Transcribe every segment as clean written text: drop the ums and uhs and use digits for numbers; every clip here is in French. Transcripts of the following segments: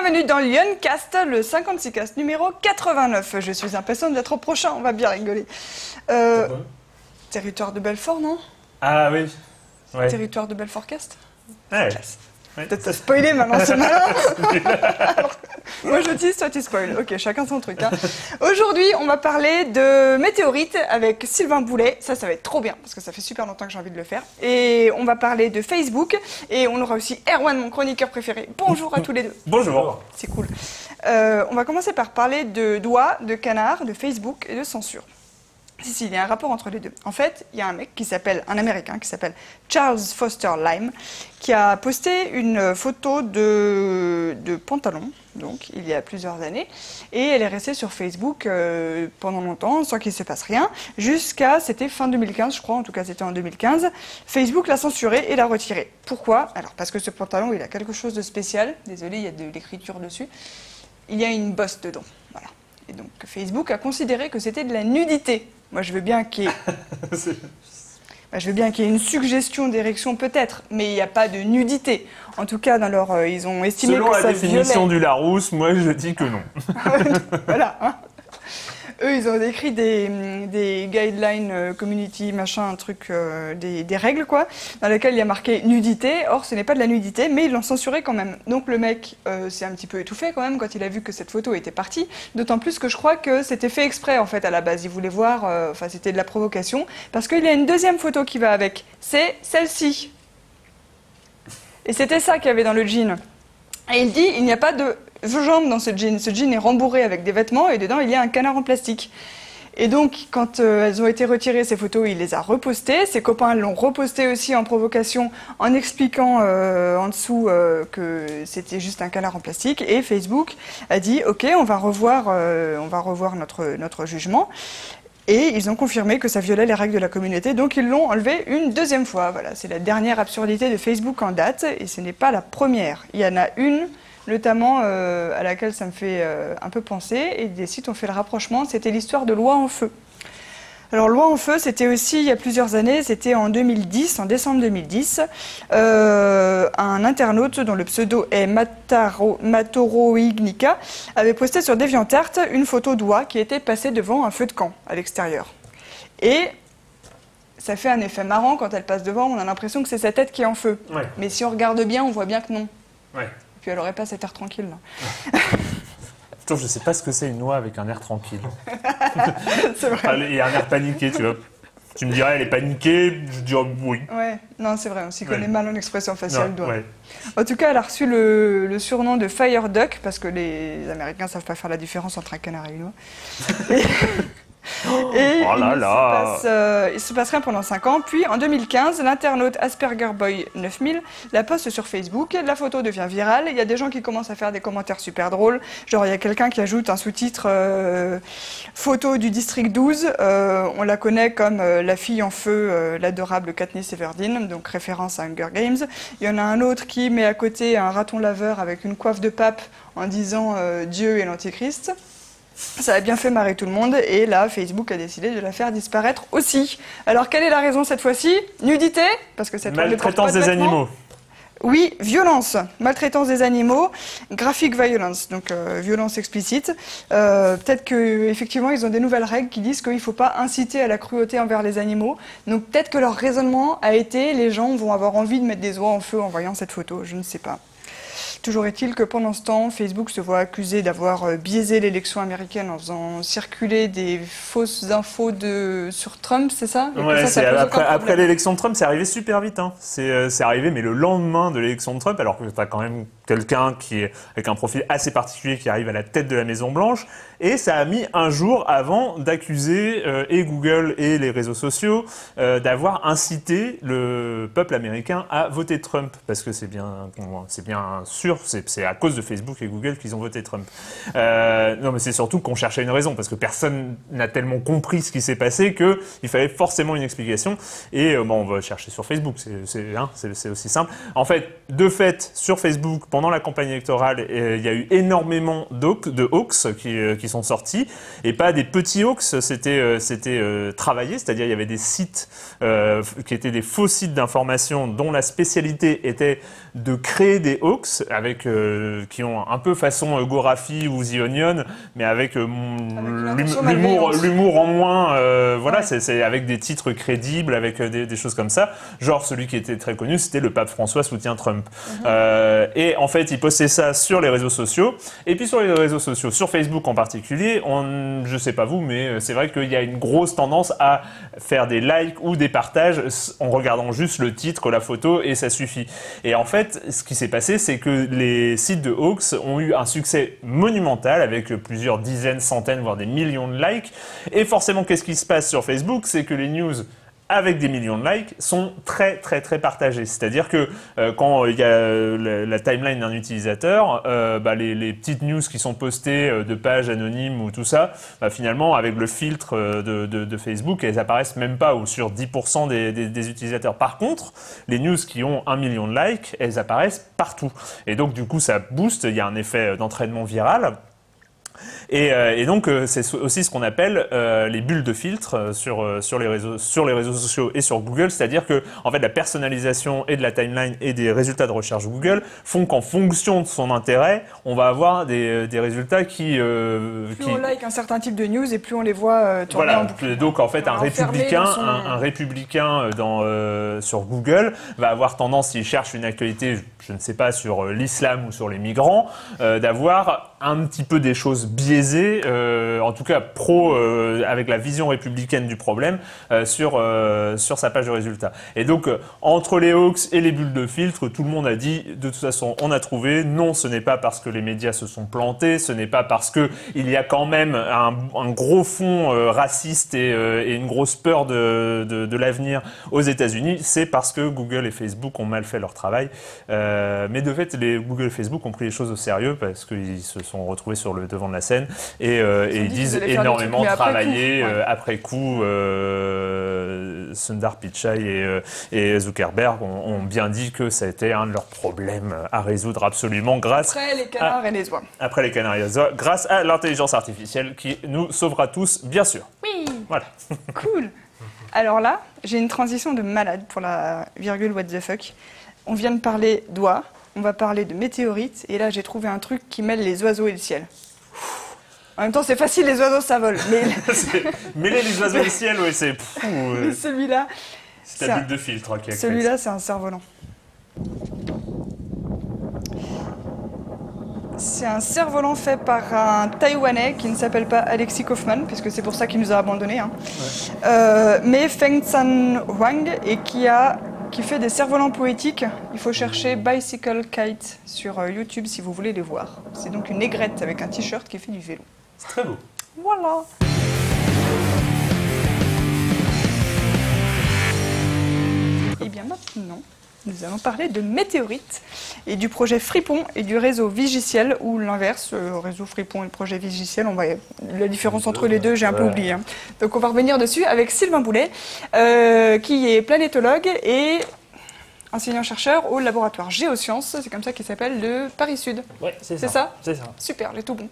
Bienvenue dans Lyoncast, le 56cast numéro 89. Je suis impatiente d'être au prochain, on va bien rigoler. Territoire de Belfort, non? Ah oui. Ouais. Territoire de Belfort-Cast. Ouais. Ouais. Peut-être t'as spoilé maintenant, c'est malin. Alors, moi je dis, toi tu spoil. Ok, chacun son truc. Hein. Aujourd'hui, on va parler de météorites avec Sylvain Boulet. Ça va être trop bien parce que ça fait super longtemps que j'ai envie de le faire. Et on va parler de Facebook et on aura aussi Erwan, mon chroniqueur préféré. Bonjour à tous les deux. Bonjour. C'est cool. On va commencer par parler de doigts, de canards, de Facebook et de censure. Si, il y a un rapport entre les deux. En fait, il y a un Américain qui s'appelle Charles Foster Lime, qui a posté une photo de pantalon, donc il y a plusieurs années, et elle est restée sur Facebook pendant longtemps, sans qu'il ne se passe rien, c'était fin 2015, je crois, en tout cas c'était en 2015. Facebook l'a censuré et l'a retiré. Pourquoi? Alors, parce que ce pantalon, il a quelque chose de spécial. Désolé, il y a de l'écriture dessus. Il y a une bosse dedans, voilà. Et donc, Facebook a considéré que c'était de la nudité. Moi, je veux bien qu'il y ait une suggestion d'érection peut-être, mais il n'y a pas de nudité. En tout cas, ils ont estimé Selon que ça la définition violait. du Larousse, moi je dis que non. Voilà. Hein. Eux, ils ont écrit des guidelines community, machin, un truc, des règles, quoi, dans lesquelles il y a marqué nudité. Or, ce n'est pas de la nudité, mais ils l'ont censuré quand même. Donc le mec s'est un petit peu étouffé quand même quand il a vu que cette photo était partie. D'autant plus que je crois que c'était fait exprès, en fait, à la base. Il voulait voir, c'était de la provocation. Parce qu'il y a une deuxième photo qui va avec. C'est celle-ci. Et c'était ça qu'il y avait dans le jean. Et il dit, il n'y a pas de jambes dans ce jean. Ce jean est rembourré avec des vêtements et dedans, il y a un canard en plastique. Et donc, quand elles ont été retirées, ces photos, il les a repostées. Ses copains l'ont repostées aussi en provocation, en expliquant en dessous que c'était juste un canard en plastique. Et Facebook a dit, OK, on va revoir notre jugement. Et ils ont confirmé que ça violait les règles de la communauté, donc ils l'ont enlevé une deuxième fois. Voilà, c'est la dernière absurdité de Facebook en date, et ce n'est pas la première. Il y en a une, notamment à laquelle ça me fait un peu penser, et des sites ont fait le rapprochement, c'était l'histoire de Loi en feu. Alors, Loi en feu, c'était aussi, il y a plusieurs années, c'était en 2010, en décembre 2010, un internaute dont le pseudo est Matoroignica avait posté sur DeviantArt une photo d'oie qui était passée devant un feu de camp à l'extérieur. Et ça fait un effet marrant quand elle passe devant, on a l'impression que c'est sa tête qui est en feu. Ouais. Mais si on regarde bien, on voit bien que non. Ouais. Et puis elle n'aurait pas cet air tranquille, là. Je ne sais pas ce que c'est une oie avec un air tranquille. C'est vrai. Et un air paniqué, tu vois. Tu me dirais, elle est paniquée, je dirais oui. Ouais, non, c'est vrai, on s'y connaît mal en expression faciale d'oie. Ouais. En tout cas, elle a reçu le surnom de Fire Duck, parce que les Américains ne savent pas faire la différence entre un canard et une oie. Et oh là là. Il se passe rien pendant 5 ans. Puis en 2015, l'internaute Asperger Boy 9000 la poste sur Facebook. La photo devient virale. Il y a des gens qui commencent à faire des commentaires super drôles. Genre, il y a quelqu'un qui ajoute un sous-titre photo du district 12. On la connaît comme la fille en feu, l'adorable Katniss Everdeen, donc référence à Hunger Games. Il y en a un autre qui met à côté un raton laveur avec une coiffe de pape en disant Dieu et l'Antichrist. Ça a bien fait marrer tout le monde, et là, Facebook a décidé de la faire disparaître aussi. Alors, quelle est la raison cette fois-ci? Nudité? Parce que cette maltraitance des animaux. Oui, violence, maltraitance des animaux, graphic violence, donc violence explicite. Peut-être qu'effectivement, ils ont des nouvelles règles qui disent qu'il ne faut pas inciter à la cruauté envers les animaux. Donc peut-être que leur raisonnement a été, les gens vont avoir envie de mettre des oies en feu en voyant cette photo, je ne sais pas. Toujours est-il que pendant ce temps, Facebook se voit accusé d'avoir biaisé l'élection américaine en faisant circuler des fausses infos sur Trump, c'est ça? Ouais, après l'élection de Trump, c'est arrivé super vite. Hein. C'est arrivé, mais le lendemain de l'élection de Trump, alors que tu as quand même quelqu'un qui est avec un profil assez particulier qui arrive à la tête de la Maison-Blanche. Et ça a mis un jour avant d'accuser et Google et les réseaux sociaux d'avoir incité le peuple américain à voter Trump. Parce que c'est bien sûr, c'est à cause de Facebook et Google qu'ils ont voté Trump. Non, mais c'est surtout qu'on cherchait une raison, parce que personne n'a tellement compris ce qui s'est passé qu'il fallait forcément une explication. Et on va chercher sur Facebook, c'est aussi simple. En fait, de fait, sur Facebook, pendant la campagne électorale, il y a eu énormément de hoax qui sont sortis, et pas des petits hoax, c'était travaillé, c'est-à-dire il y avait des sites qui étaient des faux sites d'information dont la spécialité était de créer des hoax qui ont un peu façon Gorafi ou The Onion, mais avec l'humour en moins. Voilà, c'est avec des titres crédibles, avec des choses comme ça. Genre celui qui était très connu, c'était le pape François soutient Trump. Et en fait, il postait ça sur les réseaux sociaux. Et puis sur les réseaux sociaux, sur Facebook en particulier, je sais pas vous, mais c'est vrai qu'il y a une grosse tendance à faire des likes ou des partages en regardant juste le titre, la photo, et ça suffit. Et en fait, ce qui s'est passé, c'est que les sites de hoax ont eu un succès monumental avec plusieurs dizaines, centaines, voire des millions de likes. Et forcément, qu'est-ce qui se passe sur Facebook? C'est que les news avec des millions de likes sont très très très partagés. C'est-à-dire que quand il y a la timeline d'un utilisateur, les petites news qui sont postées de pages anonymes ou tout ça, finalement avec le filtre de Facebook, elles apparaissent même pas, ou sur 10% des utilisateurs. Par contre, les news qui ont 1 million de likes, elles apparaissent partout. Et donc du coup ça booste, il y a un effet d'entraînement viral. Et donc c'est aussi ce qu'on appelle les bulles de filtre sur les réseaux sociaux et sur Google, c'est-à-dire que en fait la personnalisation et de la timeline et des résultats de recherche Google font qu'en fonction de son intérêt, on va avoir des résultats qui plus on like un certain type de news et plus on les voit tourner en boucle. Donc en fait un républicain sur Google va avoir tendance, s'il cherche une actualité, je ne sais pas, sur l'islam ou sur les migrants, d'avoir un petit peu des choses biaisées, en tout cas avec la vision républicaine du problème, sur sa page de résultats. Et donc, entre les hoax et les bulles de filtre, tout le monde a dit, de toute façon, on a trouvé. Non, ce n'est pas parce que les médias se sont plantés, ce n'est pas parce qu'il y a quand même un gros fond raciste et une grosse peur de l'avenir aux États-Unis, c'est parce que Google et Facebook ont mal fait leur travail. Mais de fait, Google et Facebook ont pris les choses au sérieux parce qu'ils se sont retrouvés sur le devant de la scène et ils disent énormément travailler après coup. Sundar Pichai et Zuckerberg ont bien dit que ça a été un de leurs problèmes à résoudre absolument après les canards et les oies. Après les canards et les oies, grâce à l'intelligence artificielle qui nous sauvera tous, bien sûr. Oui. Voilà. Cool. Alors là, j'ai une transition de malade pour la virgule what the fuck. On vient de parler d'oies, on va parler de météorites, et là j'ai trouvé un truc qui mêle les oiseaux et le ciel. En même temps, c'est facile, les oiseaux ça vole. Mais mêler les oiseaux et le ciel, oui, c'est. Mais celui-là. C'est ta bulle de filtre qui a créé. Celui-là, c'est un cerf-volant. C'est un cerf-volant fait par un Taïwanais qui ne s'appelle pas Alexis Kaufman, puisque c'est pour ça qu'il nous a abandonnés. Hein. Ouais. Mais Feng San Huang, et qui fait des cerfs-volants poétiques. Il faut chercher Bicycle Kite sur YouTube si vous voulez les voir. C'est donc une aigrette avec un t-shirt qui fait du vélo. C'est très beau. Voilà. Et bien maintenant, nous allons parler de météorites et du projet Fripon et du réseau Vigiciel, ou l'inverse, le réseau Fripon et le projet Vigiciel. On va la différence entre les deux, j'ai un peu oublié. Hein. Donc on va revenir dessus avec Sylvain Boulet, qui est planétologue et enseignant-chercheur au laboratoire Géosciences, c'est comme ça qu'il s'appelle, de Paris-Sud. Oui, c'est ça. C'est ça ? C'est ça. Super, j'ai tout bon.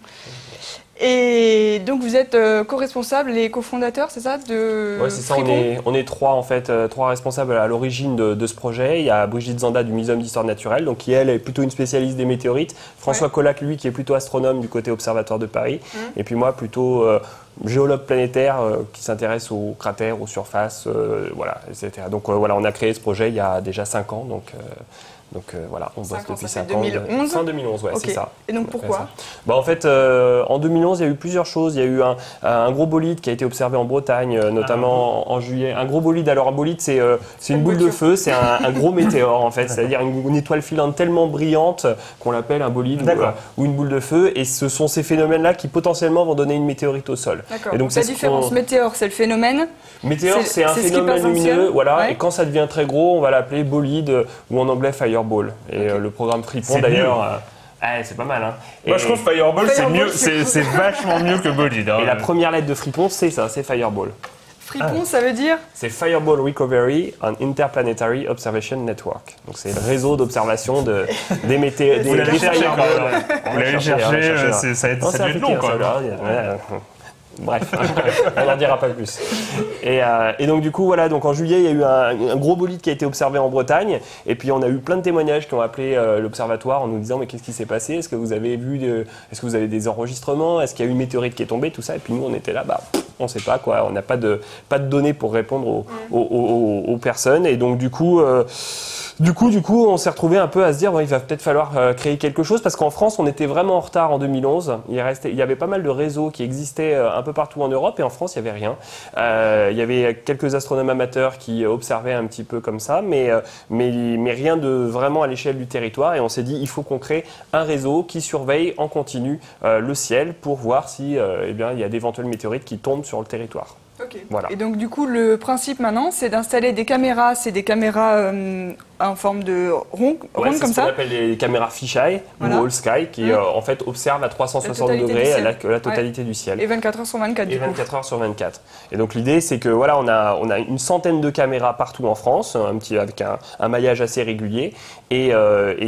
Et donc vous êtes co-responsable et cofondateur, c'est ça, de Oui, c'est ça, Fripon. on est trois en fait, trois responsables à l'origine de ce projet. Il y a Brigitte Zanda du Muséum d'Histoire Naturelle, donc qui elle est plutôt une spécialiste des météorites. François Colac, lui, qui est plutôt astronome du côté Observatoire de Paris. Et puis moi, plutôt géologue planétaire qui s'intéresse aux cratères, aux surfaces, voilà, etc. Donc voilà, on a créé ce projet il y a déjà 5 ans, donc voilà, on bosse depuis 5 ans. 2011. Fin 2011, ouais, okay. C'est ça. Et donc pourquoi ? En fait, en 2011, il y a eu plusieurs choses. Il y a eu un gros bolide qui a été observé en Bretagne, notamment en juillet. Un gros bolide, alors un bolide, c'est une boule de feu, c'est un gros météore en fait, c'est-à-dire une étoile filante tellement brillante qu'on l'appelle un bolide ou une boule de feu. Et ce sont ces phénomènes-là qui potentiellement vont donner une météorite au sol. D'accord. Et donc la différence, météore, c'est le phénomène. Météore, c'est un phénomène lumineux, voilà. Ouais. Et quand ça devient très gros, on va l'appeler bolide ou en anglais fireball. Et le programme Fripon d'ailleurs. C'est pas mal, hein. Moi, je trouve Fireball, c'est mieux, c'est vachement mieux que bolide. Hein. Et la première lettre de Fripon, c'est ça, c'est Fireball. Fripon, ça veut dire C'est Fireball Recovery and Interplanetary Observation Network. Donc c'est le réseau d'observation des météorites. Vous l'avez cherché, vous l'avez cherché, ça a dû être long quand même. Bref, on n'en dira pas plus. Et donc du coup, voilà, donc en juillet, il y a eu un gros bolide qui a été observé en Bretagne. Et puis on a eu plein de témoignages qui ont appelé l'observatoire en nous disant mais qu'est-ce qui s'est passé? Est-ce que vous avez est-ce que vous avez des enregistrements? Est-ce qu'il y a eu une météorite qui est tombée? Tout ça. Et puis nous, on était là, on ne sait pas quoi. On n'a pas de données pour répondre aux personnes. Et donc du coup, on s'est retrouvé un peu à se dire il va peut-être falloir créer quelque chose parce qu'en France, on était vraiment en retard en 2011. Il y avait pas mal de réseaux qui existaient un peu partout en Europe et en France, il n'y avait rien. Il y avait quelques astronomes amateurs qui observaient un petit peu comme ça, mais rien de vraiment à l'échelle du territoire. Et on s'est dit il faut qu'on crée un réseau qui surveille en continu le ciel pour voir si il y a d'éventuelles météorites qui tombent sur le territoire. Ok. Voilà. Et donc du coup, le principe maintenant, c'est d'installer des caméras. C'est des caméras en forme de ronde comme ça. C'est ce qu'on appelle les caméras fisheye ou all sky qui en fait observent à 360 degrés la totalité du ciel. Et 24 heures sur 24 Et 24 heures sur 24. Et donc l'idée c'est que voilà, on a une centaine de caméras partout en France, avec un maillage assez régulier. Et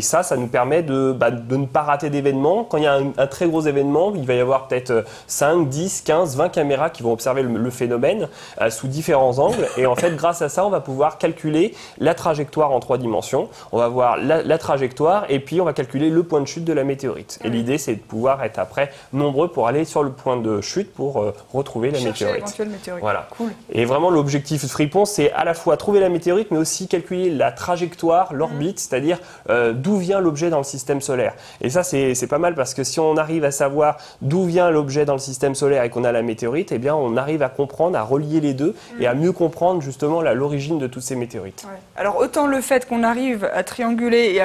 ça nous permet de ne pas rater d'événements. Quand il y a un très gros événement, il va y avoir peut-être 5, 10, 15, 20 caméras qui vont observer le phénomène sous différents angles. Et en fait, grâce à ça, on va pouvoir calculer la trajectoire en 3 dimensions. On va voir la trajectoire et puis on va calculer le point de chute de la météorite. Et l'idée, c'est de pouvoir être après nombreux pour aller sur le point de chute pour retrouver la météorite. Voilà. Cool. Et vraiment, l'objectif de Fripon, c'est à la fois trouver la météorite, mais aussi calculer la trajectoire, l'orbite, c'est-à-dire d'où vient l'objet dans le système solaire. Et ça, c'est pas mal parce que si on arrive à savoir d'où vient l'objet dans le système solaire et qu'on a la météorite, eh bien, on arrive à comprendre, à relier les deux et à mieux comprendre justement l'origine de toutes ces météorites. Ouais. Alors autant le fait qu'on arrive à trianguler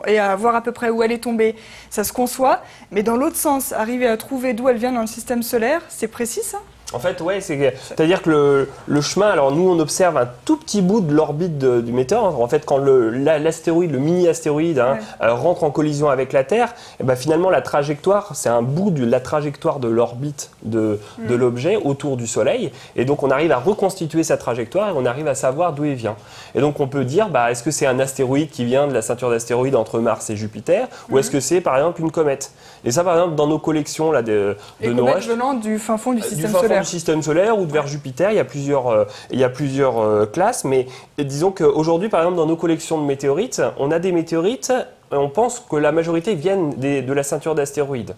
et à voir à peu près où elle est tombée, ça se conçoit, mais dans l'autre sens, arriver à trouver d'où elle vient dans le système solaire, c'est précis ça ? En fait, ouais, c'est-à-dire que le chemin, alors nous on observe un tout petit bout de l'orbite du météore. En fait, quand l'astéroïde, le mini-astéroïde rentre en collision avec la Terre, et ben finalement la trajectoire, c'est un bout de la trajectoire de l'orbite de l'objet autour du Soleil. Et donc on arrive à reconstituer sa trajectoire et on arrive à savoir d'où il vient. Et donc on peut dire, est-ce que c'est un astéroïde qui vient de la ceinture d'astéroïdes entre Mars et Jupiter, ou est-ce que c'est par exemple une comète? Et ça, par exemple, dans nos collections là, de nos comètes venant du fin fond du système solaire. Du système solaire ou vers Jupiter, il y a plusieurs classes, mais disons qu'aujourd'hui, par exemple, dans nos collections de météorites, on a des météorites. On pense que la majorité viennent de la ceinture d'astéroïdes.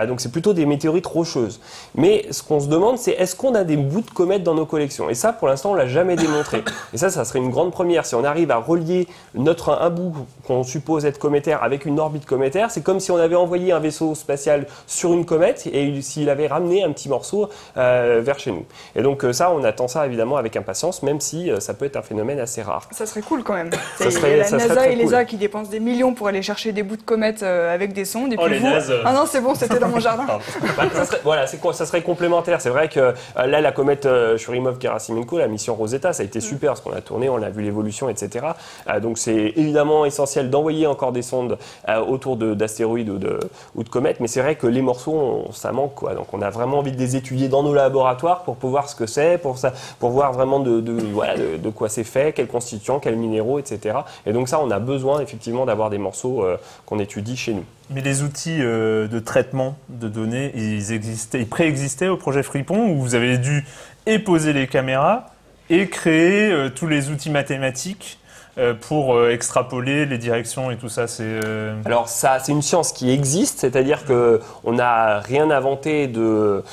Donc c'est plutôt des météorites rocheuses. Mais ce qu'on se demande, c'est est-ce qu'on a des bouts de comètes dans nos collections? Et ça, pour l'instant, on l'a jamais démontré. Et ça serait une grande première. Si on arrive à relier un bout qu'on suppose être cométaire avec une orbite cométaire, c'est comme si on avait envoyé un vaisseau spatial sur une comète et s'il avait ramené un petit morceau vers chez nous. Et donc ça, on attend ça évidemment avec impatience, même si ça peut être un phénomène assez rare. Ça serait cool quand même. Ça serait la NASA très et l'ESA qui dépensent des millions pour aller chercher des bouts de comètes avec des sondes. Et puis Ah non, c'est bon, c'était dans mon jardin. Ça serait complémentaire. C'est vrai que là, la comète Churyumov-Gerasimenko, la mission Rosetta, ça a été super parce qu'on a tourné, on a vu l'évolution, etc. Donc c'est évidemment essentiel d'envoyer encore des sondes autour d'astéroïdes ou de comètes, mais c'est vrai que les morceaux, ça manque, quoi. Donc on a vraiment envie de les étudier dans nos laboratoires pour voir ce que c'est, pour voir vraiment de quoi c'est fait, quels constituants, quels minéraux, etc. Et donc ça, on a besoin effectivement d'avoir des morceaux qu'on étudie chez nous. Mais les outils de traitement de données, ils préexistaient au projet Fripon, où vous avez dû poser les caméras et créer tous les outils mathématiques pour extrapoler les directions et tout ça. Alors ça, c'est une science qui existe, c'est-à-dire qu'on n'a rien inventé de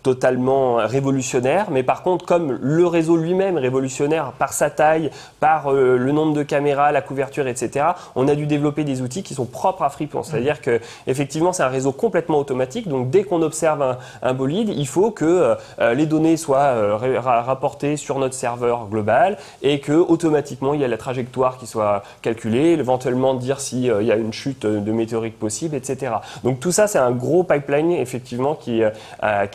totalement révolutionnaire, mais par contre, comme le réseau lui-même est révolutionnaire par sa taille, par le nombre de caméras, la couverture, etc., on a dû développer des outils qui sont propres à Fripon. C'est-à-dire qu'effectivement, c'est un réseau complètement automatique, donc dès qu'on observe un bolide, il faut que les données soient rapportées sur notre serveur global et que automatiquement, il y a la trajectoire qui soit calculée, éventuellement dire s'il y a une chute de météorite possible, etc. Donc tout ça, c'est un gros pipeline, effectivement, qui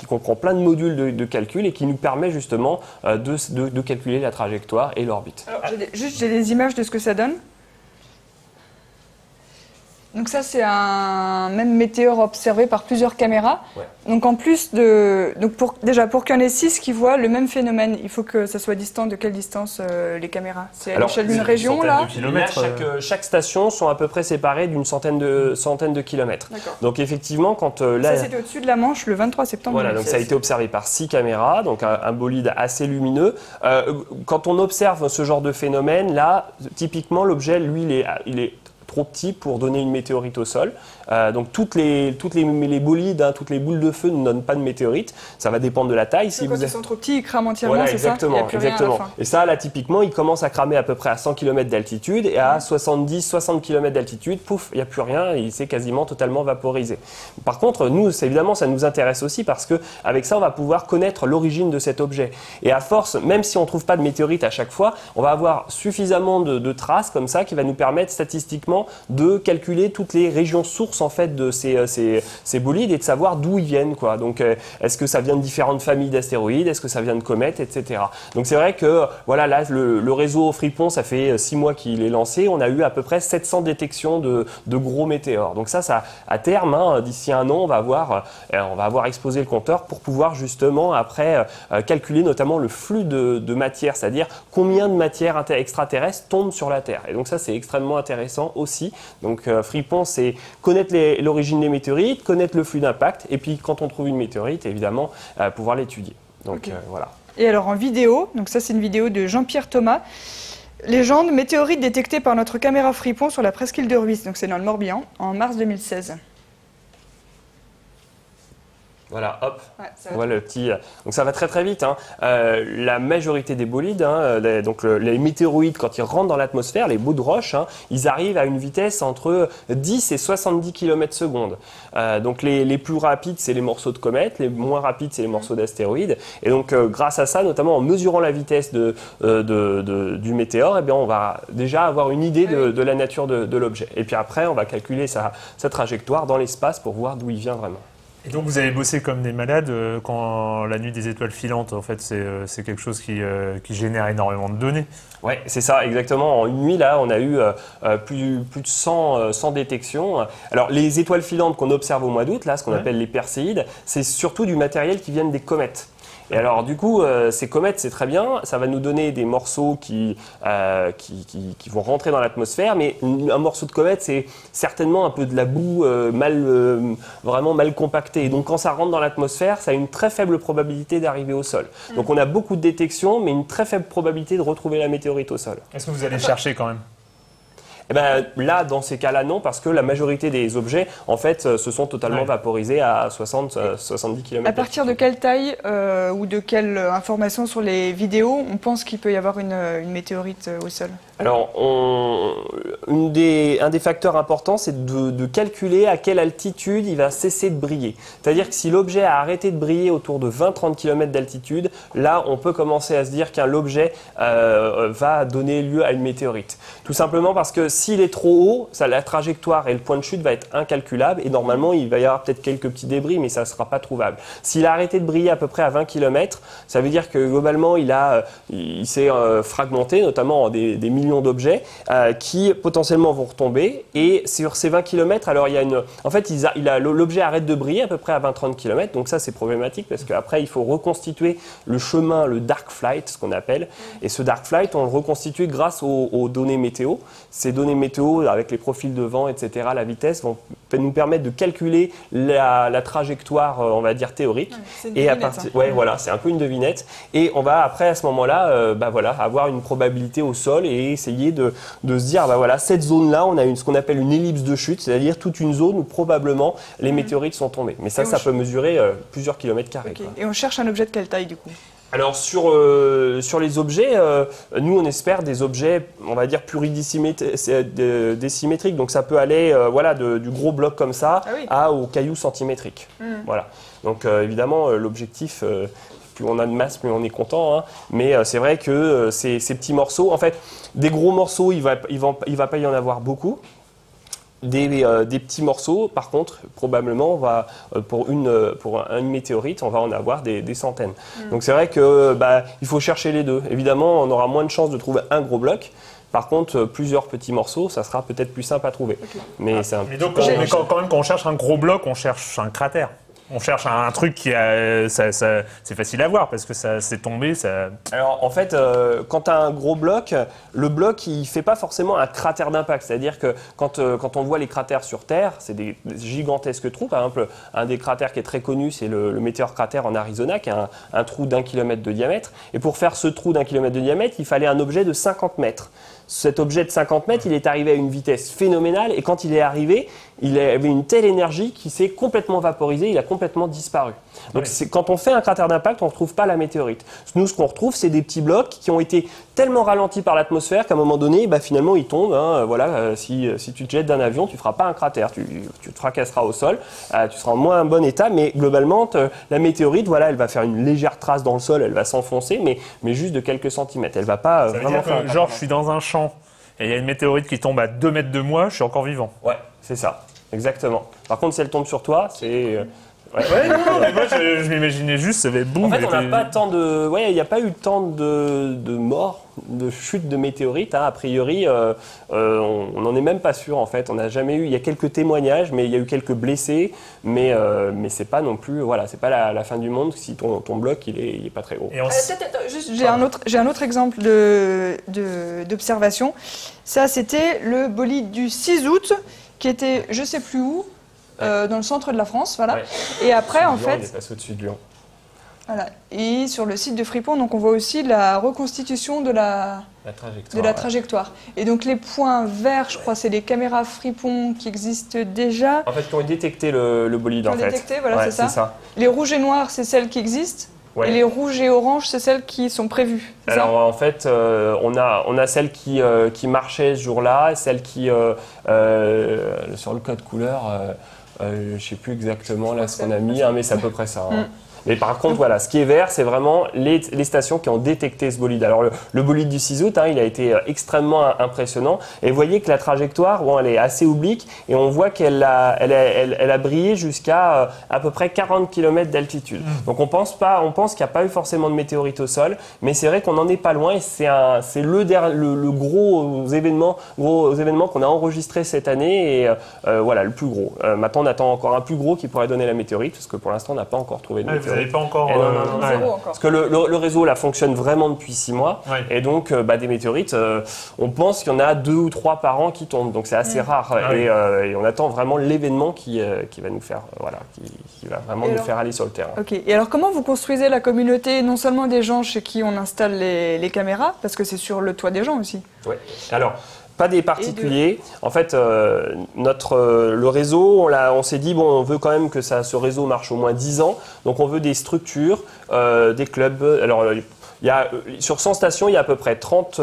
comprend plein de modules de calcul et qui nous permet justement de calculer la trajectoire et l'orbite. Alors, j'ai des images de ce que ça donne. Donc ça, c'est un même météore observé par plusieurs caméras. Ouais. Donc en plus de... Donc déjà, pour qu'il y en ait 6 qui voient le même phénomène, il faut que ça soit distant. De quelle distance les caméras? C'est à l'échelle d'une région, là? kilomètres, chaque station sont à peu près séparées d'une centaine de kilomètres. Donc effectivement, quand là... Ça, c'était au-dessus de la Manche le 23 septembre. Voilà, donc ça a été observé par 6 caméras, donc un bolide assez lumineux. Quand on observe ce genre de phénomène, là, typiquement, l'objet, lui, il est trop petit pour donner une météorite au sol. Donc toutes les bolides, hein, toutes les boules de feu ne donnent pas de météorite. Ça va dépendre de la taille. Quand ils sont trop petits, ils crament entièrement, voilà, c'est ça? Il n'y a plus rien à la fin. Et ça, là, typiquement, il commence à cramer à peu près à 100 km d'altitude et à 70-60 km d'altitude, pouf, il n'y a plus rien, il s'est quasiment totalement vaporisé. Par contre, nous, évidemment, ça nous intéresse aussi parce qu'avec ça, on va pouvoir connaître l'origine de cet objet. Et à force, même si on ne trouve pas de météorite à chaque fois, on va avoir suffisamment de traces comme ça qui va nous permettre statistiquement de calculer toutes les régions sources en fait de ces bolides et de savoir d'où ils viennent, quoi. Donc est-ce que ça vient de différentes familles d'astéroïdes, est-ce que ça vient de comètes, etc. Donc c'est vrai que voilà, là le réseau Fripon, ça fait 6 mois qu'il est lancé, on a eu à peu près 700 détections de gros météores. Donc ça à terme, hein, d'ici un an, on va avoir explosé le compteur pour pouvoir justement après calculer notamment le flux de matière, c'est-à-dire combien de matière extraterrestre tombe sur la Terre. Et donc ça, c'est extrêmement intéressant aussi. Donc Fripon, c'est connaître l'origine des météorites, connaître le flux d'impact, et puis quand on trouve une météorite, évidemment, pouvoir l'étudier. Donc voilà. Et alors en vidéo, donc ça c'est une vidéo de Jean-Pierre Thomas, légende, météorite détectée par notre caméra Fripon sur la presqu'île de Rhuys, donc c'est dans le Morbihan, en mars 2016. Voilà, hop, ouais, on voit le petit... Donc ça va très très vite, hein. La majorité des bolides, hein, donc les météoroïdes, quand ils rentrent dans l'atmosphère, les bouts de roche, hein, ils arrivent à une vitesse entre 10 et 70 km/s. Donc les plus rapides, c'est les morceaux de comètes, les moins rapides, c'est les morceaux d'astéroïdes. Et donc grâce à ça, notamment en mesurant la vitesse du météore, eh bien, on va déjà avoir une idée de la nature de l'objet. Et puis après, on va calculer sa trajectoire dans l'espace pour voir d'où il vient vraiment. Et donc vous avez bossé comme des malades quand la nuit des étoiles filantes, en fait, c'est quelque chose qui génère énormément de données. Oui, c'est ça, exactement. En une nuit, là, on a eu plus de 100 détections. Alors, les étoiles filantes qu'on observe au mois d'août, là, ce qu'on appelle les perséides, c'est surtout du matériel qui vient des comètes. Et alors, du coup, ces comètes, c'est très bien. Ça va nous donner des morceaux qui vont rentrer dans l'atmosphère. Mais un morceau de comète, c'est certainement un peu de la boue vraiment mal compactée. Et donc, quand ça rentre dans l'atmosphère, ça a une très faible probabilité d'arriver au sol. Donc, on a beaucoup de détections, mais une très faible probabilité de retrouver la météorite au sol. Est-ce que vous allez chercher quand même ? Eh ben, là, dans ces cas-là, non, parce que la majorité des objets, en fait, se sont totalement vaporisés à 70 km. À partir de quelle taille ou de quelle information sur les vidéos on pense qu'il peut y avoir une météorite au sol? Alors, un des facteurs importants, c'est de calculer à quelle altitude il va cesser de briller. C'est-à-dire que si l'objet a arrêté de briller autour de 20-30 km d'altitude, là, on peut commencer à se dire qu'un objet va donner lieu à une météorite. Tout simplement parce que s'il est trop haut, la trajectoire et le point de chute va être incalculable et normalement, il va y avoir peut-être quelques petits débris, mais ça ne sera pas trouvable. S'il a arrêté de briller à peu près à 20 km, ça veut dire que globalement, il s'est fragmenté, notamment en des millions d'objets qui potentiellement vont retomber. Et sur ces 20 km, alors l'objet arrête de briller à peu près à 20-30 km, donc ça c'est problématique parce qu'après il faut reconstituer le chemin, le dark flight, ce qu'on appelle. Et ce dark flight, on le reconstitue grâce aux données météo. Ces données météo avec les profils de vent, etc., la vitesse, vont nous permettre de calculer la trajectoire, on va dire théorique. C'est une devinette, voilà, c'est un peu une devinette. Et on va après à ce moment-là, avoir une probabilité au sol et essayer de se dire, cette zone-là, on a ce qu'on appelle une ellipse de chute, c'est-à-dire toute une zone où probablement les météorites sont tombées. Mais ça peut mesurer plusieurs kilomètres carrés. Okay. Et on cherche un objet de quelle taille du coup? Alors sur les objets, nous on espère des objets, on va dire pluridécimétriques, donc ça peut aller du gros bloc comme ça aux cailloux centimétriques. Voilà. Donc évidemment l'objectif, plus on a de masse, plus on est content, hein. Mais c'est vrai que ces petits morceaux, en fait, des gros morceaux, il va pas y en avoir beaucoup. Des petits morceaux, par contre, probablement, pour une météorite, on va en avoir des centaines. Donc c'est vrai que il faut chercher les deux. Évidemment, on aura moins de chances de trouver un gros bloc, Par contre, plusieurs petits morceaux, ça sera peut-être plus simple à trouver. Mais c'est un Mais donc, quand même, quand on cherche un gros bloc, on cherche un cratère. On cherche un truc qui a, c'est facile à voir parce que ça s'est tombé. Alors en fait, quand tu as un gros bloc, le bloc il fait pas forcément un cratère d'impact. C'est-à-dire que quand on voit les cratères sur Terre, c'est des gigantesques trous. Par exemple, un des cratères qui est très connu, c'est le météore cratère en Arizona, qui a un trou d'1 kilomètre de diamètre. Et pour faire ce trou d'1 kilomètre de diamètre, il fallait un objet de 50 mètres. Cet objet de 50 mètres, il est arrivé à une vitesse phénoménale et quand il est arrivé, il avait une telle énergie qu'il s'est complètement vaporisé, il a complètement disparu. Donc quand on fait un cratère d'impact, on ne retrouve pas la météorite. Nous, ce qu'on retrouve, c'est des petits blocs qui ont été tellement ralentis par l'atmosphère qu'à un moment donné, finalement, ils tombent. Si tu te jettes d'un avion, tu ne feras pas un cratère, tu te fracasseras au sol, tu seras en moins bon état, mais globalement, la météorite, elle va faire une légère trace dans le sol, elle va s'enfoncer, mais juste de quelques centimètres. Elle ne va pas vraiment faire genre, je suis dans un champ et il y a une météorite qui tombe à 2 mètres de moi, je suis encore vivant. Ouais, c'est ça, exactement. Par contre, si elle tombe sur toi, c'est... non, mais moi je m'imaginais juste, ça va être boum. En fait, on n'a pas tant de... il n'y a pas eu tant de morts, de chutes de météorites. A priori, on n'en est même pas sûr en fait. On n'a jamais eu... Il y a quelques témoignages, mais il y a eu quelques blessés. Mais c'est pas non plus... c'est pas la fin du monde si ton bloc, il est pas très gros. J'ai un autre exemple d'observation. Ça, c'était le bolide du 6 août qui était je sais plus où. Dans le centre de la France, voilà. Ouais. Et après, en fait, il est passé au-dessus de Lyon. Voilà. Et sur le site de Fripon, donc on voit aussi la reconstitution de la trajectoire. Et donc les points verts, je crois, c'est les caméras Fripon qui existent déjà. En fait, qui ont détecté le bolide, en fait. Détecté, voilà, c'est ça. Les rouges et noirs, c'est celles qui existent. Ouais. Et les rouges et oranges, c'est celles qui sont prévues. Alors en fait, on a celles qui marchaient ce jour-là, celles qui sur le code couleur. Je ne sais plus exactement là ce qu'on a mis, mais c'est à peu près ça. Mais par contre, ce qui est vert, c'est vraiment les stations qui ont détecté ce bolide. Alors le bolide du 6 août, il a été extrêmement impressionnant. Et vous voyez que la trajectoire, elle est assez oblique et on voit qu'elle a brillé jusqu'à à peu près 40 km d'altitude. Donc on pense qu'il n'y a pas eu forcément de météorite au sol, mais c'est vrai qu'on n'en est pas loin et c'est le gros événement qu'on a enregistré cette année et le plus gros. Maintenant, on attend encore un plus gros qui pourrait donner la météorite parce que pour l'instant, on n'a pas encore trouvé de météorite. Vous n'avez pas encore... encore. Parce que le réseau là, fonctionne vraiment depuis 6 mois. Ouais. Et donc, des météorites, on pense qu'il y en a 2 ou 3 par an qui tombent. Donc, c'est assez rare. Et on attend vraiment l'événement qui va nous faire, qui va vraiment nous faire aller sur le terrain. Ok. Et alors, comment vous construisez la communauté, non seulement des gens chez qui on installe les caméras, parce que c'est sur le toit des gens aussi. Oui. Alors... Pas des particuliers. En fait, le réseau, on s'est dit, on veut quand même que ce réseau marche au moins 10 ans. Donc, on veut des structures, des clubs. Alors, sur 100 stations, il y a à peu près 30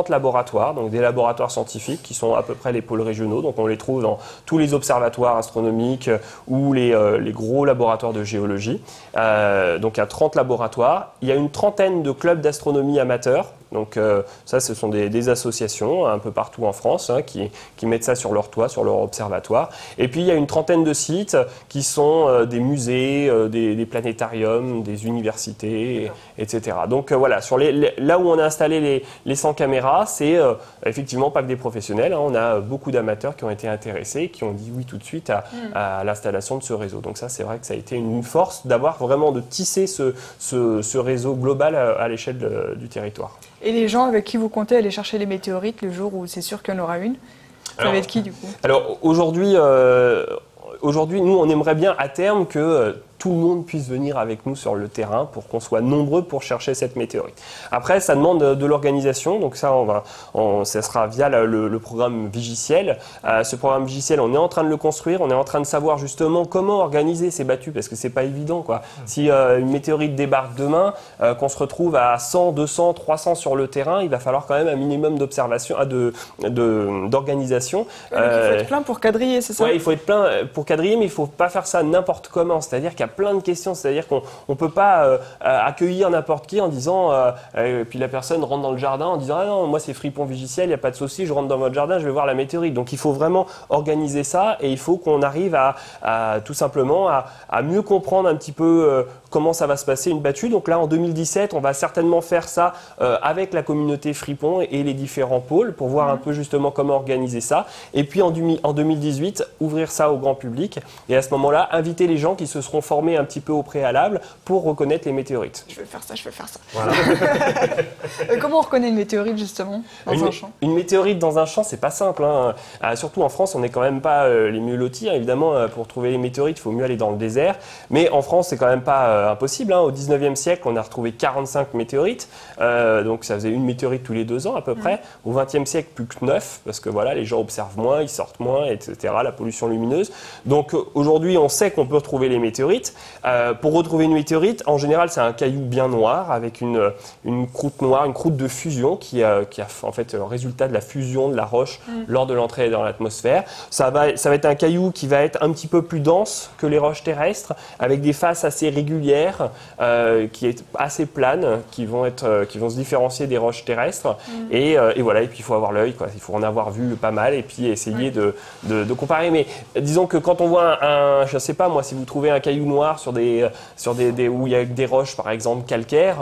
laboratoires, donc des laboratoires scientifiques qui sont à peu près les pôles régionaux. Donc, on les trouve dans tous les observatoires astronomiques ou les gros laboratoires de géologie. Donc, il y a 30 laboratoires. Il y a une trentaine de clubs d'astronomie amateurs. Donc ça, ce sont des associations un peu partout en France qui mettent ça sur leur toit, sur leur observatoire. Et puis, il y a une trentaine de sites qui sont des musées, des planétariums, des universités, etc. Donc là où on a installé les 100 caméras, c'est effectivement pas que des professionnels. On a beaucoup d'amateurs qui ont été intéressés, qui ont dit oui tout de suite à l'installation de ce réseau. Donc ça, c'est vrai que ça a été une force d'avoir vraiment de tisser ce réseau global à l'échelle du territoire. Et les gens avec qui vous comptez aller chercher les météorites le jour où c'est sûr qu'il y en aura une, ça va être qui du coup? Alors aujourd'hui, nous, on aimerait bien à terme que tout le monde puisse venir avec nous sur le terrain pour qu'on soit nombreux pour chercher cette météorite. Après, ça demande de l'organisation, donc ça, ça sera via le programme Vigiciel. Ce programme Vigiciel, on est en train de le construire, on est en train de savoir justement comment organiser ces battues, parce que c'est pas évident, quoi. Si une météorite débarque demain, qu'on se retrouve à 100, 200, 300 sur le terrain, il va falloir quand même un minimum d'observation, d'organisation. Il faut être plein pour quadriller, c'est ça? Oui, il faut être plein pour quadriller, mais il faut pas faire ça n'importe comment. C'est-à-dire qu'il y a plein de questions. C'est-à-dire qu'on ne peut pas accueillir n'importe qui en disant, puis la personne rentre dans le jardin en disant « Ah non, moi c'est Fripon Vigiciel, il n'y a pas de souci, je rentre dans votre jardin, je vais voir la météorite. » Donc il faut vraiment organiser ça et il faut qu'on arrive à tout simplement à mieux comprendre un petit peu comment ça va se passer une battue. Donc là, en 2017, on va certainement faire ça avec la communauté Fripon et les différents pôles pour voir un peu justement comment organiser ça. Et puis en 2018, ouvrir ça au grand public et à ce moment-là, inviter les gens qui se seront formés un petit peu au préalable pour reconnaître les météorites. Je vais faire ça. Voilà. Comment on reconnaît une météorite justement dans un champ? Une météorite dans un champ, c'est pas simple. Hein. Surtout en France, on n'est quand même pas les mieux lotis. Hein. Évidemment, pour trouver les météorites, il faut mieux aller dans le désert. Mais en France, c'est quand même pas impossible. Hein. Au 19e siècle, on a retrouvé 45 météorites. Donc ça faisait une météorite tous les 2 ans à peu près. Au 20e siècle, plus que 9, parce que voilà, les gens observent moins, ils sortent moins, etc. La pollution lumineuse. Donc aujourd'hui, on sait qu'on peut retrouver les météorites. Pour retrouver une météorite, en général, c'est un caillou bien noir avec une croûte noire, une croûte de fusion qui a en fait le résultat de la fusion de la roche lors de l'entrée dans l'atmosphère. Ça va être un caillou qui va être un petit peu plus dense que les roches terrestres, avec des faces assez régulières, qui est assez planes, qui vont se différencier des roches terrestres. Et voilà, et puis il faut avoir l'œil, quoi. Il faut en avoir vu pas mal et puis essayer de comparer. Mais disons que quand on voit je sais pas moi, si vous trouvez un caillou noir sur des où il y a des roches par exemple calcaires,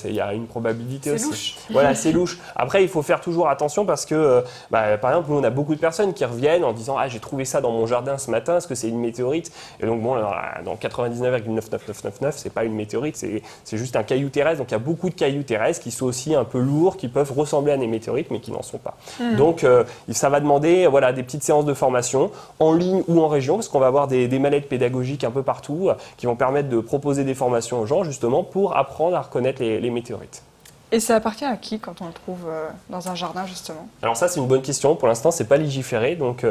il y a une probabilité aussi. C'est louche. Voilà, c'est louche. Après, il faut faire toujours attention parce que, par exemple, nous, on a beaucoup de personnes qui reviennent en disant « Ah, j'ai trouvé ça dans mon jardin ce matin, est-ce que c'est une météorite ?» Et donc, bon, dans 99,99999, c'est pas une météorite, c'est juste un caillou terrestre. Donc, il y a beaucoup de cailloux terrestres qui sont aussi un peu lourds, qui peuvent ressembler à des météorites, mais qui n'en sont pas. Donc, ça va demander des petites séances de formation en ligne ou en région, parce qu'on va avoir des mallettes pédagogiques un peu partout qui vont permettre de proposer des formations aux gens, justement, pour apprendre à reconnaître les météorites. Et ça appartient à qui quand on le trouve dans un jardin justement? Alors ça, c'est une bonne question. Pour l'instant, c'est pas légiféré. Donc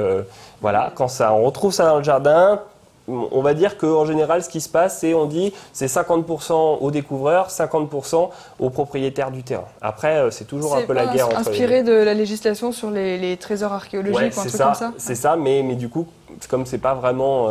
voilà, quand on retrouve ça dans le jardin, on va dire qu'en général, ce qui se passe, c'est 50% aux découvreurs, 50% aux propriétaires du terrain. Après, c'est toujours un peu la guerre entre les deux. Inspiré de la législation sur les trésors archéologiques ou un truc comme ça? C'est ça, mais du coup, comme c'est pas vraiment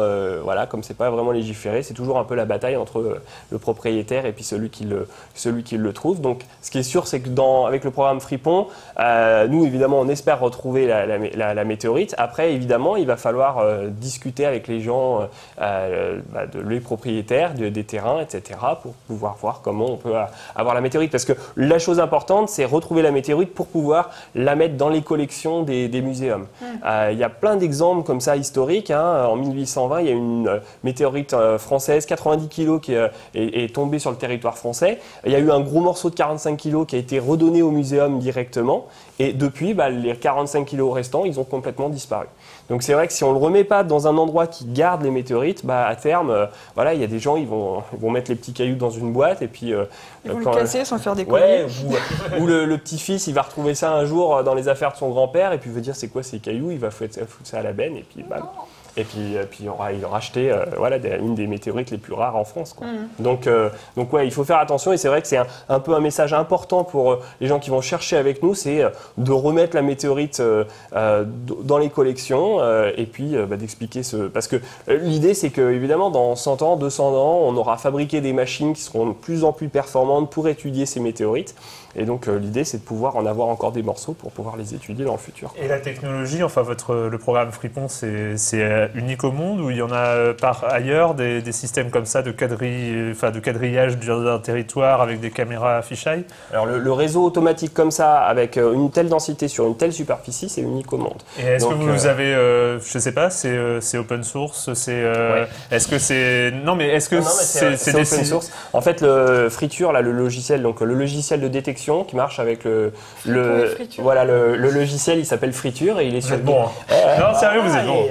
légiféré, c'est toujours un peu la bataille entre le propriétaire et puis celui qui le trouve. Donc, ce qui est sûr, c'est que avec le programme Fripon, nous évidemment, on espère retrouver la météorite. Après, évidemment, il va falloir discuter avec les gens, les propriétaires des terrains, etc., pour pouvoir voir comment on peut avoir la météorite. Parce que la chose importante, c'est retrouver la météorite pour pouvoir la mettre dans les collections des muséums. Il y a plein d'exemples comme ça historiques. En 1820, il y a une météorite française, 90 kg, qui est tombée sur le territoire français. Il y a eu un gros morceau de 45 kg qui a été redonné au muséum directement. Et depuis, les 45 kg restants, ils ont complètement disparu. Donc c'est vrai que si on ne le remet pas dans un endroit qui garde les météorites, à terme, il y a des gens, ils vont mettre les petits cailloux dans une boîte et puis... ils vont le casser sans faire des colliers. Ou le petit-fils, il va retrouver ça un jour dans les affaires de son grand-père et puis il va dire c'est quoi ces cailloux, il va foutre ça à la benne et puis bam. Et puis il aura acheté une des météorites les plus rares en France, quoi. Donc il faut faire attention et c'est vrai que c'est un peu un message important pour les gens qui vont chercher avec nous, c'est de remettre la météorite dans les collections et puis d'expliquer parce que l'idée c'est que évidemment dans 100 ans, 200 ans, on aura fabriqué des machines qui seront de plus en plus performantes pour étudier ces météorites. Et donc l'idée c'est de pouvoir en avoir encore des morceaux pour pouvoir les étudier dans le futur. Et la technologie, enfin le programme Fripon, c'est unique au monde ou il y en a par ailleurs des systèmes comme ça de quadrillage d'un territoire avec des caméras fisheye? Alors le réseau automatique comme ça avec une telle densité sur une telle superficie, c'est unique au monde. Et est-ce que vous avez, je sais pas, c'est open source, est-ce que c'est c'est open source. En fait le Friture là, le logiciel de détection qui marche avec le logiciel, il s'appelle Friture et il est sur bon. Non, sérieux, vous êtes bon.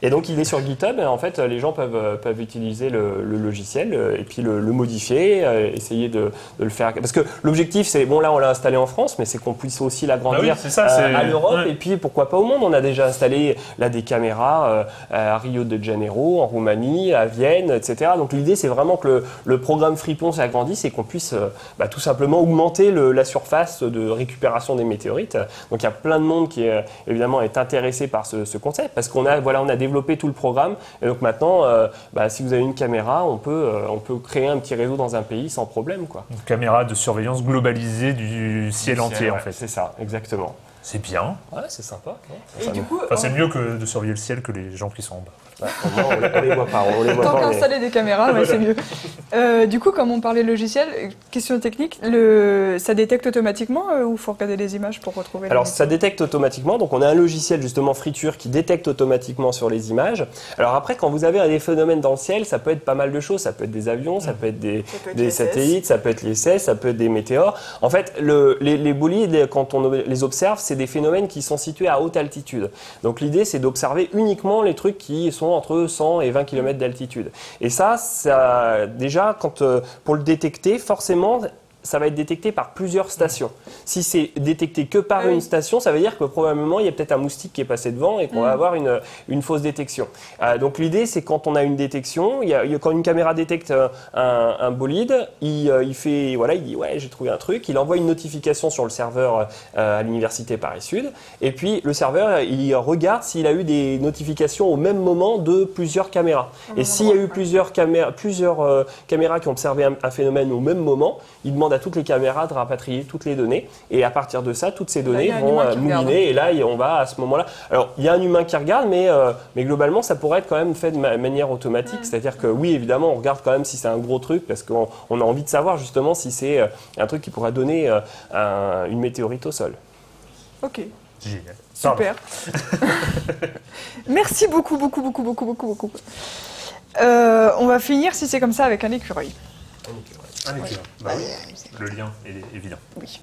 Et donc il est sur GitHub et en fait les gens peuvent utiliser le logiciel et puis le modifier, essayer de le faire parce que l'objectif c'est là on l'a installé en France mais c'est qu'on puisse aussi l'agrandir à l'Europe et puis pourquoi pas au monde. On a déjà installé là des caméras à Rio de Janeiro, en Roumanie, à Vienne, etc. Donc l'idée c'est vraiment que le programme Fripon s'agrandisse et qu'on puisse tout simplement augmenter la surface de récupération des météorites. Donc il y a plein de monde qui évidemment est intéressé par ce concept parce qu'on a, voilà, on a développé tout le programme et donc maintenant si vous avez une caméra, on peut créer un petit réseau dans un pays sans problème, quoi. Une caméra de surveillance globalisée du ciel entier, en fait. C'est ça, exactement. C'est bien. Ouais, c'est sympa. Et du coup, Enfin, c'est mieux que de surveiller le ciel que les gens qui sont en bas. Ouais, on les voit pas. tant qu'installer des caméras, ouais, c'est mieux. Du coup, comme on parlait logiciel, question technique, ça détecte automatiquement ou il faut regarder les images pour retrouver? Alors ça détecte automatiquement, donc on a un logiciel justement Friture qui détecte automatiquement sur les images. Alors après, quand vous avez des phénomènes dans le ciel, ça peut être pas mal de choses, ça peut être des avions, ça peut être des satellites, ça peut être l'ISS, ça peut être des météores. En fait, les bolides, quand on les observe, c'est des phénomènes qui sont situés à haute altitude. Donc l'idée, c'est d'observer uniquement les trucs qui sont entre 100 et 20 km d'altitude. Et ça déjà, pour le détecter, forcément, ça va être détecté par plusieurs stations. Si c'est détecté que par une station, ça veut dire que probablement il y a peut-être un moustique qui est passé devant et qu'on va avoir une fausse détection. Donc l'idée, c'est quand on a une détection, quand une caméra détecte un bolide, il dit ouais, j'ai trouvé un truc, il envoie une notification sur le serveur à l'université Paris-Sud, et puis le serveur il regarde s'il a eu des notifications au même moment de plusieurs caméras. Et s'il y a eu plusieurs caméras qui ont observé un phénomène au même moment, il demande à toutes les caméras de rapatrier toutes les données et à partir de ça, toutes ces données vont mouliner et là on va à ce moment-là. Alors il y a un humain qui regarde mais globalement ça pourrait être quand même fait de manière automatique, c'est-à-dire que oui évidemment on regarde quand même si c'est un gros truc parce qu'on a envie de savoir justement si c'est un truc qui pourrait donner une météorite au sol. Ok. Génial. Super. Merci beaucoup. On va finir si c'est comme ça avec un écureuil. Un écureuil. Bah oui, le lien est évident. Oui.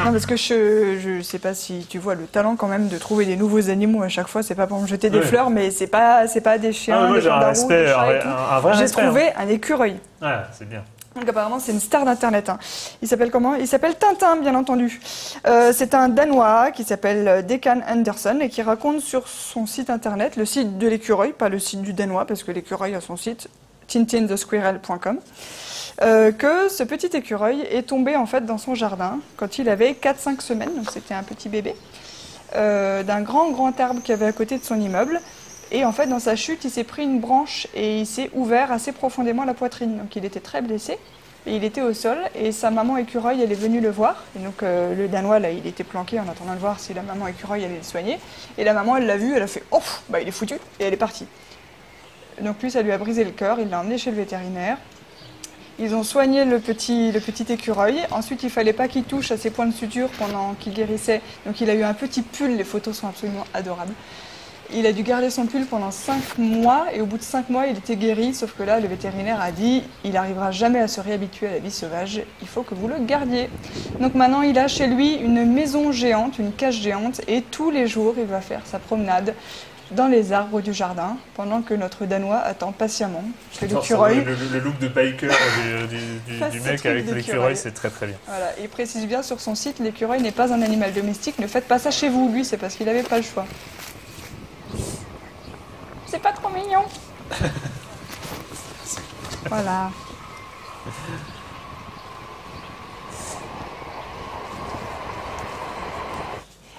Non, parce que je sais pas si tu vois le talent quand même de trouver des nouveaux animaux à chaque fois. C'est pas pour me jeter des fleurs, mais c'est pas des chiens, moi, des j'ai un pandarous, respect, des chats et tout. un vrai J'ai respect. trouvé un écureuil. Ah, c'est bien. Donc apparemment c'est une star d'internet. Il s'appelle comment? Il s'appelle Tintin, bien entendu. C'est un Danois qui s'appelle Declan Anderson et qui raconte sur son site internet, le site de l'écureuil, pas le site du Danois parce que l'écureuil a son site, tintinthesquirrel.com, que ce petit écureuil est tombé en fait dans son jardin quand il avait 4-5 semaines, donc c'était un petit bébé, d'un grand arbre qu'il y avait à côté de son immeuble. Et en fait, dans sa chute, il s'est pris une branche et il s'est ouvert assez profondément la poitrine. Donc il était très blessé et il était au sol. Et sa maman écureuil, elle est venue le voir. Et donc le Danois, là, il était planqué en attendant de voir si la maman écureuil allait le soigner. Et la maman, elle l'a vu, elle a fait « Oh, bah il est foutu !» et elle est partie. Donc lui, ça lui a brisé le cœur, il l'a emmené chez le vétérinaire. Ils ont soigné le petit écureuil. Ensuite, il ne fallait pas qu'il touche à ses points de suture pendant qu'il guérissait. Donc il a eu un petit pull, les photos sont absolument adorables. Il a dû garder son pull pendant 5 mois et au bout de 5 mois, il était guéri. Sauf que là, le vétérinaire a dit il n'arrivera jamais à se réhabituer à la vie sauvage. Il faut que vous le gardiez. Donc maintenant, il a chez lui une maison géante, une cage géante. Et tous les jours, il va faire sa promenade dans les arbres du jardin pendant que notre Danois attend patiemment que l'écureuil... Le look de biker du mec avec l'écureuil, c'est très très bien. Voilà, il précise bien sur son site l'écureuil n'est pas un animal domestique. Ne faites pas ça chez vous. Lui, c'est parce qu'il n'avait pas le choix. C'est pas trop mignon. Voilà.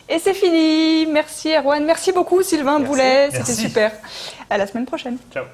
Et c'est fini. Merci Erwan. Merci beaucoup Sylvain Boulet. C'était super. À la semaine prochaine. Ciao.